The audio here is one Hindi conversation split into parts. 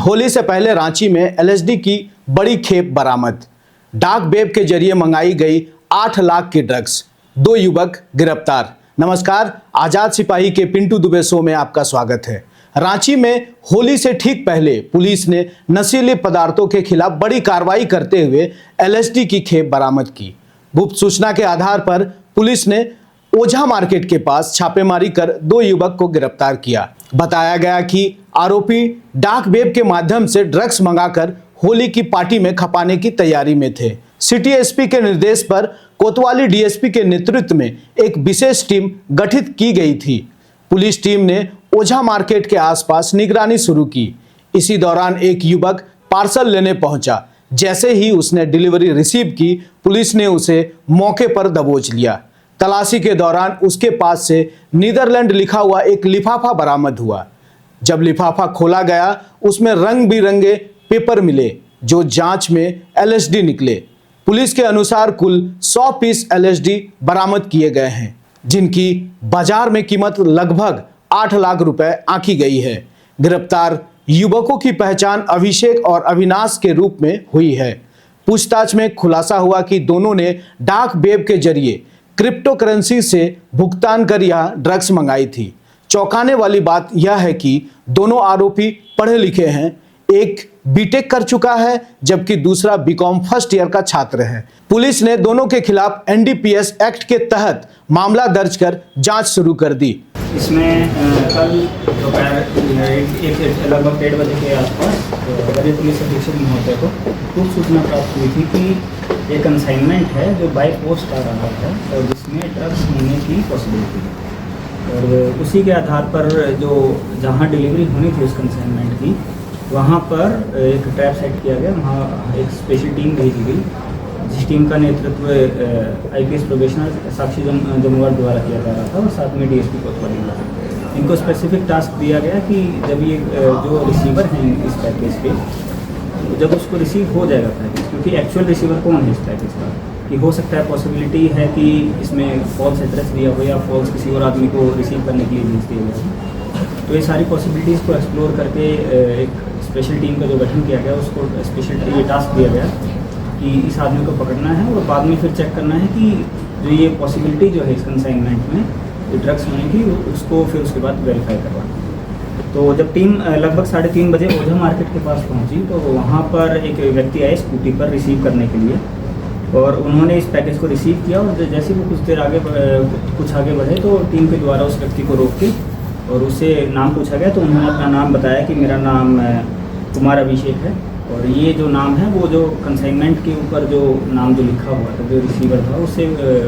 होली से पहले रांची में एलएसडी की बड़ी खेप बरामद। डाक वेब के जरिए मंगाई गई 8 लाख की ड्रग्स, 2 युवक गिरफ्तार। नमस्कार, आजाद सिपाही के पिंटू दुबे शो में आपका स्वागत है। रांची में होली से ठीक पहले पुलिस ने नशीले पदार्थों के खिलाफ बड़ी कार्रवाई करते हुए एलएसडी की खेप बरामद की। गुप्त सूचना के आधार पर पुलिस ने ओझा मार्केट के पास छापेमारी कर 2 युवक को गिरफ्तार किया। बताया गया कि आरोपी डाक वेब के माध्यम से ड्रग्स मंगाकर होली की पार्टी में खपाने की तैयारी में थे। सिटी एसपी के निर्देश पर कोतवाली डीएसपी के नेतृत्व में एक विशेष टीम गठित की गई थी। पुलिस टीम ने ओझा मार्केट के आसपास निगरानी शुरू की। इसी दौरान एक युवक पार्सल लेने पहुंचा। जैसे ही उसने डिलीवरी रिसीव की, पुलिस ने उसे मौके पर दबोच लिया। तलाशी के दौरान उसके पास से नीदरलैंड लिखा हुआ एक लिफाफा बरामद हुआ। जब लिफाफा खोला गया, उसमें रंग बिरंगे पेपर मिले जो जांच में एलएसडी निकले। पुलिस के अनुसार कुल 100 पीस एलएसडी बरामद किए गए हैं, जिनकी बाजार में कीमत लगभग 8 लाख रुपए आंकी गई है। गिरफ्तार युवकों की पहचान अभिषेक और अविनाश के रूप में हुई है। पूछताछ में खुलासा हुआ कि दोनों ने डाक वेब के जरिए क्रिप्टो करेंसी से भुगतान कर यह ड्रग्स मंगाई थी। चौंकाने वाली बात यह है कि दोनों आरोपी पढ़े लिखे हैं। एक बीटेक कर चुका है जबकि दूसरा बीकॉम फर्स्ट ईयर का छात्र है। पुलिस ने दोनों के खिलाफ एनडीपीएस एक्ट के तहत मामला दर्ज कर जांच शुरू कर दी। इसमें कल दोपहर लगभग 1:30 बजे के आसपास वरीय पुलिस अधीक्षक महोदय को गुप्त सूचना प्राप्त हुई थी कि एक कंसाइनमेंट है जो बाई पोस्ट आ रहा है और जिसमें ड्रग्स होने की पॉसिबिलिटी है। और उसी के आधार पर जो जहाँ डिलीवरी होनी थी उस कंसाइनमेंट की, वहाँ पर एक ट्रैप सेट किया गया। वहाँ एक स्पेशल टीम भेजी गई, जिस टीम का नेतृत्व आईपीएस प्रोबेशनर साक्षी जमुआर द्वारा किया जा रहा था और साथ में डीएसपी कोतवाली द्वारा। इनको स्पेसिफिक टास्क दिया गया कि जब ये जो रिसीवर हैं इस पैकेज के, जब उसको रिसीव हो जाएगा पैकेज, क्योंकि एक्चुअल रिसीवर कौन है इस पैकेज का, कि हो सकता है पॉसिबिलिटी है कि इसमें फॉल्स एड्रेस दिया हो या फॉल्स किसी और आदमी को रिसीव करने के लिए भेज दिया गया। तो ये सारी पॉसिबिलिटीज़ को एक्सप्लोर करके एक स्पेशल टीम का जो गठन किया गया, उसको स्पेशल ये टास्क दिया गया कि इस आदमी को पकड़ना है और बाद में फिर चेक करना है कि जो ये पॉसिबिलिटी जो है इस कंसाइनमेंट में ड्रग्स होने की, उसको फिर उसके बाद वेरीफाई करवाना। तो जब टीम लगभग 3:30 बजे ओझा मार्केट के पास पहुंची तो वहाँ पर एक व्यक्ति आए स्कूटी पर रिसीव करने के लिए, और उन्होंने इस पैकेज को रिसीव किया। और जैसे वो कुछ देर आगे कुछ आगे बढ़े तो टीम के द्वारा उस व्यक्ति को रोक के और उससे नाम पूछा गया। तो उन्होंने अपना नाम बताया कि मेरा नाम कुमार अभिषेक है, और ये जो नाम है वो जो कंसाइनमेंट के ऊपर जो नाम जो लिखा हुआ था, जो रिसीवर था, उससे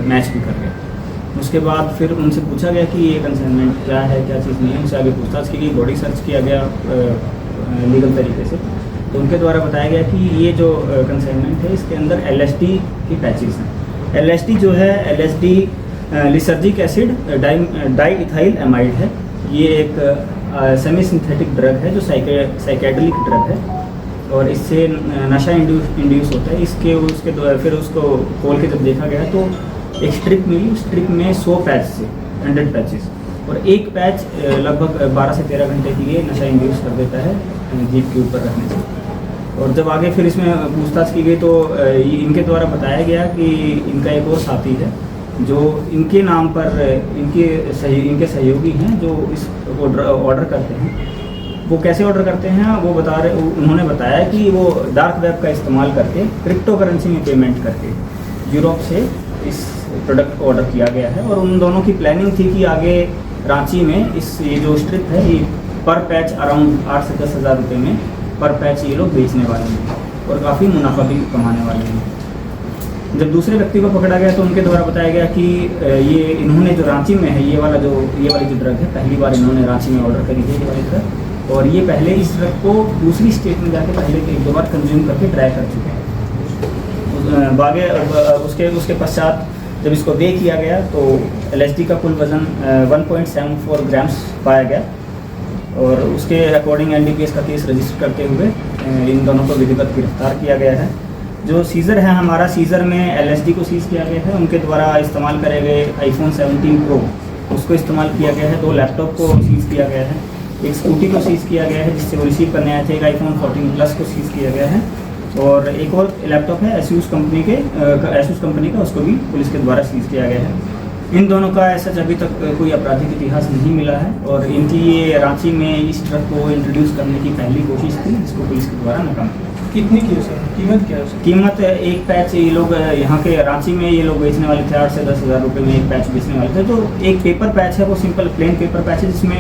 मैच भी कर गया। उसके बाद फिर उनसे पूछा गया कि ये कंसाइनमेंट क्या है, क्या चीज़ नहीं है। उनसे आगे पूछताछ की गई, बॉडी सर्च किया गया लीगल तरीके से। तो उनके द्वारा बताया गया कि ये जो कंसाइनमेंट है इसके अंदर एलएसडी की पैचेस हैं। एलएसडी जो है LSD lysergic acid di ethyl amide है। ये एक सेमी सिंथेटिक ड्रग है जो साइकेडेलिक ड्रग है, और इससे नशा इंड्यूस होता है। उसके फिर उसको खोल के जब देखा गया तो एक स्ट्रिप मिली। स्ट्रिप में 100 पैच से 100 पैचेस, और एक पैच लगभग 12 से 13 घंटे के लिए नशा इंड्यूस कर देता है जीप के ऊपर रखने से। और जब आगे फिर इसमें पूछताछ की गई तो इनके द्वारा बताया गया कि इनका एक और साथी है जो इनके नाम पर इनके सहयोगी हैं जो इस ऑर्डर करते हैं। वो कैसे ऑर्डर करते हैं वो उन्होंने बताया कि वो डार्क वेब का इस्तेमाल करके क्रिप्टो करेंसी में पेमेंट करके यूरोप से इस प्रोडक्ट को ऑर्डर किया गया है। और उन दोनों की प्लानिंग थी कि आगे रांची में ये जो स्ट्रिप है ये पर पैच अराउंड 8 से 10 हज़ार रुपये में पर पैच ये लोग बेचने वाले हैं और काफ़ी मुनाफा भी कमाने वाले हैं। जब दूसरे व्यक्ति को पकड़ा गया तो उनके द्वारा बताया गया कि ये इन्होंने जो रांची में है ये वाली जो ड्रग है, पहली बार इन्होंने रांची में ऑर्डर करी थी ये वाली ड्रग, और ये पहले इस ड्रग को दूसरी स्टेट में जाके पहले 1-2 बार कंज्यूम करके ट्राई कर चुके हैं। उसके पश्चात जब इसको वे किया गया तो एलएसडी का कुल वज़न 1.74 ग्राम्स पाया गया, और उसके अकॉर्डिंग एनडीपीएस का केस रजिस्टर करते हुए इन दोनों को विधिवत गिरफ्तार किया गया है। जो सीज़र है हमारा, सीज़र में एलएसडी को सीज़ किया गया है। उनके द्वारा इस्तेमाल करे गए iPhone 17 Pro उसको इस्तेमाल किया गया है। 2 लैपटॉप को सीज़ किया गया है। एक स्कूटी को सीज़ किया गया है जिससे वो रिसीव करने आए थे, एक iPhone 14 प्लस को सीज़ किया गया है, और एक और लैपटॉप है एसूस कंपनी का, उसको भी पुलिस के द्वारा सीज़ किया गया है। इन दोनों का ऐसा अभी तक कोई आपराधिक इतिहास नहीं मिला है, और इनकी ये रांची में इस ट्रक को इंट्रोड्यूस करने की पहली कोशिश थी, जिसको पुलिस के द्वारा नाकाम किया। कितनी की है सर, कीमत क्या है सर? कीमत एक पैच ये लोग यहाँ के रांची में ये लोग बेचने वाले थे 8 से 10 हज़ार रुपये में एक पैच बेचने वाले थे। तो एक पेपर पैच है, वो सिंपल प्लेन पेपर पैच है, जिसमें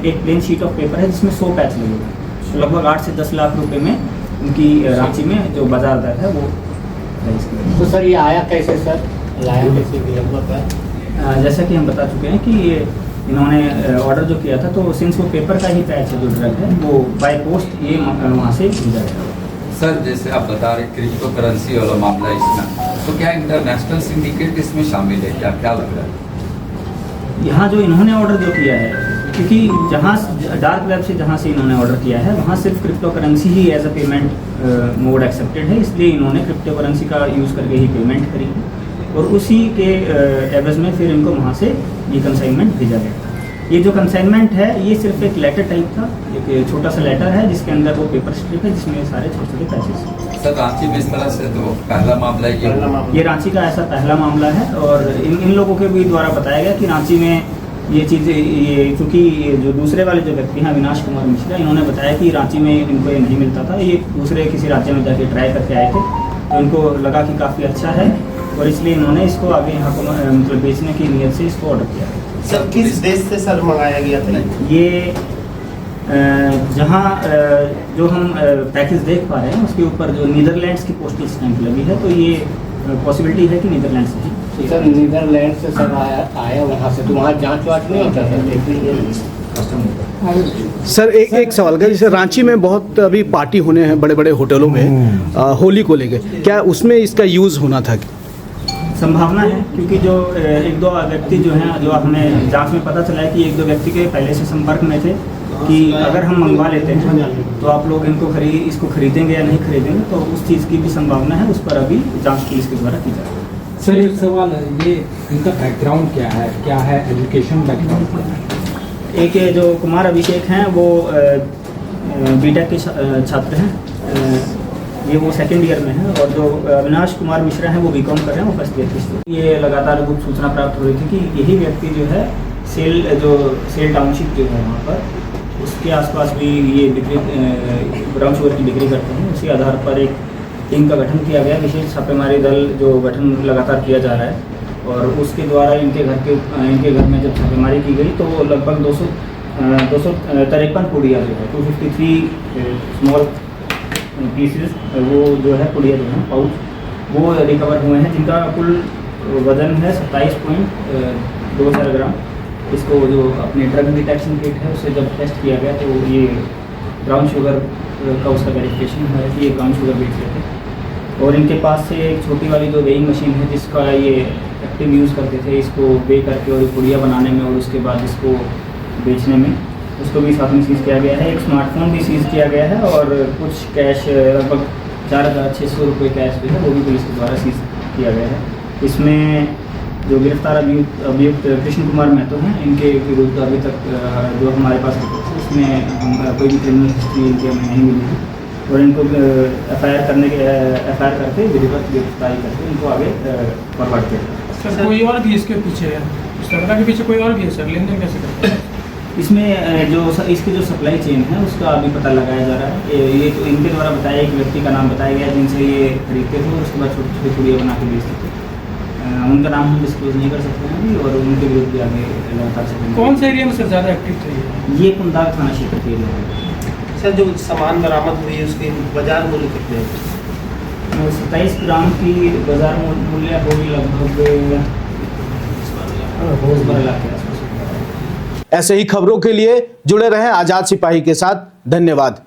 एक प्लेन शीट ऑफ पेपर है जिसमें 100 पैच लगे हुए हैं। तो लगभग 8 से 10 लाख रुपए में उनकी रांची में जो बाजार दर है वो है इसकी। तो सर ये आया कैसे सर, लाया कैसे कि लगभग? जैसा कि हम बता चुके हैं कि इन्होंने ऑर्डर जो किया था, तो सिंस वो पेपर का ही पैच है जो ड्रग है, वो बाय पोस्ट ये वहाँ से भेजा गया। सर जैसे आप बता रहे क्रिप्टो करेंसी वाला मामला इसमें, तो क्या इंटरनेशनल सिंडिकेट इसमें शामिल है क्या लग रहा है? यहाँ जो इन्होंने ऑर्डर जो किया है, क्योंकि जहाँ डार्क वेब से जहाँ से इन्होंने ऑर्डर किया है वहाँ सिर्फ क्रिप्टो करेंसी ही as a payment mode accepted है, इसलिए इन्होंने क्रिप्टो करेंसी का यूज़ करके ही पेमेंट करी, और उसी के एवज में फिर इनको वहाँ से ये कंसाइनमेंट भेजा गया। ये जो कंसाइनमेंट है ये सिर्फ एक लेटर टाइप था, एक छोटा सा लेटर है जिसके अंदर वो पेपर स्ट्रिप है जिसमें सारे छोटे छोटे पैसेज। सर रांची में इस तरह से तो पहला मामला ये रांची का ऐसा पहला मामला है, और इन लोगों के भी द्वारा बताया गया कि रांची में ये चीज़ें, ये चूँकि जो दूसरे वाले जो व्यक्ति हैं अविनाश कुमार मिश्रा, इन्होंने बताया कि रांची में इनको ये नहीं मिलता था, ये दूसरे किसी राज्य में जाके ट्राई करके आए थे, तो इनको लगा कि काफ़ी अच्छा है, और इसलिए इन्होंने इसको आगे यहाँ को मतलब बेचने की नीयत से इसको ऑर्डर किया। सर किस देश से सर मंगाया गया था? ये जहाँ जो हम पैकेज देख पा रहे हैं उसके ऊपर जो नीदरलैंड्स की पोस्टल स्टैंप लगी है, तो ये पॉसिबिलिटी है कि नीदरलैंड से ही। सर नीदरलैंड से सर आया वहाँ से, तो वहाँ जांच वाँच नहीं होता सर? सर एक सवाल का, जैसे रांची में बहुत अभी पार्टी होने हैं बड़े बड़े होटलों में होली को लेके, क्या उसमें इसका यूज़ होना था? संभावना है, क्योंकि जो एक दो व्यक्ति जो हैं, जो हमें जांच में पता चला है कि एक दो व्यक्ति के पहले से संपर्क में थे कि अगर हम मंगवा लेते हैं तो आप लोग इसको खरीदेंगे या नहीं खरीदेंगे, तो उस चीज़ की भी संभावना है, उस पर अभी जांच पुलिस के द्वारा की जा रही है। सर एक सवाल है, ये इनका बैकग्राउंड क्या है एजुकेशन बैकग्राउंड क्या है? एक ये जो कुमार अभिषेक हैं वो बीटेक के छात्र हैं, ये वो सेकंड ईयर में है, और जो अविनाश कुमार मिश्रा हैं वो बीकॉम कर रहे हैं, वो फर्स्ट ईयर की। ये लगातार गुप्त सूचना प्राप्त हो रही थी कि यही व्यक्ति जो है सेल टाउनशिप जो है वहाँ पर, उसके आसपास भी ये बिक्री ब्राउन शुगर की बिक्री करते हैं। उसी आधार पर एक टीम का गठन किया गया, विशेष छापेमारी दल जो गठन लगातार किया जा रहा है, और उसके द्वारा इनके घर में जब छापेमारी की गई तो लगभग 253 पुड़िया जो है 253 स्मॉल पीसेस वो जो है पुड़िया जो है पाउच वो रिकवर हुए हैं, जिनका कुल वज़न है 27.20 ग्राम। इसको जो अपने ड्रग डिटेक्शन किट है उससे जब टेस्ट किया गया तो ये ब्राउन शुगर का उसका वेरिफिकेशन है कि ये ब्राउन शुगर बेच रहे थे। और इनके पास से एक छोटी वाली जो वेइंग मशीन है जिसका ये एक्टिव यूज़ करते थे इसको वे करके और पुड़िया बनाने में और उसके बाद इसको बेचने में, उसको भी साथ में सीज़ किया गया है। एक स्मार्टफोन भी सीज़ किया गया है और कुछ कैश लगभग 4,600 रुपये कैश भी है वो भी पुलिस के द्वारा सीज़ किया गया है। इसमें जो गिरफ्तार अभियुक्त कृष्ण कुमार महतो हैं, इनके विरुद्ध अभी तक जो हमारे पास रिपोर्ट है उसमें हम कोई भी क्रिमिनल हिस्ट्री इनके हमें नहीं मिली है, और इनको एफआईआर करके विधिवत गिरफ्तारी करके इनको आगे फॉरवर्ड किया जाए। सर कोई और भी इसके पीछे है, इस घटना के पीछे कोई और भी है सर, लेन देन कैसे करते हैं? इसमें जो इसकी जो सप्लाई चेन है उसका अभी पता लगाया जा रहा है। ये तो इनके द्वारा बताया एक व्यक्ति का नाम बताया गया जिनसे ये खरीदते थे और उसके बाद छोटी छोटी पुड़िया बना के बेचते थे। उनका नाम हम डिस्क्लोज नहीं कर सकते हैं अभी, और उनके विरुद्ध भी आगे लगातार से। कौन से एरिया में सर ज़्यादा एक्टिव थे? ये कुंदाग थाना क्षेत्र के एरिया है। सर जो सामान बरामद हुई है उसके बाजार मूल्य कितने हैं? 27 ग्राम की बाजार मूल्य होगी लगभग 12 लाख के आसपास। ऐसे ही खबरों के लिए जुड़े रहें आजाद सिपाही के साथ। धन्यवाद।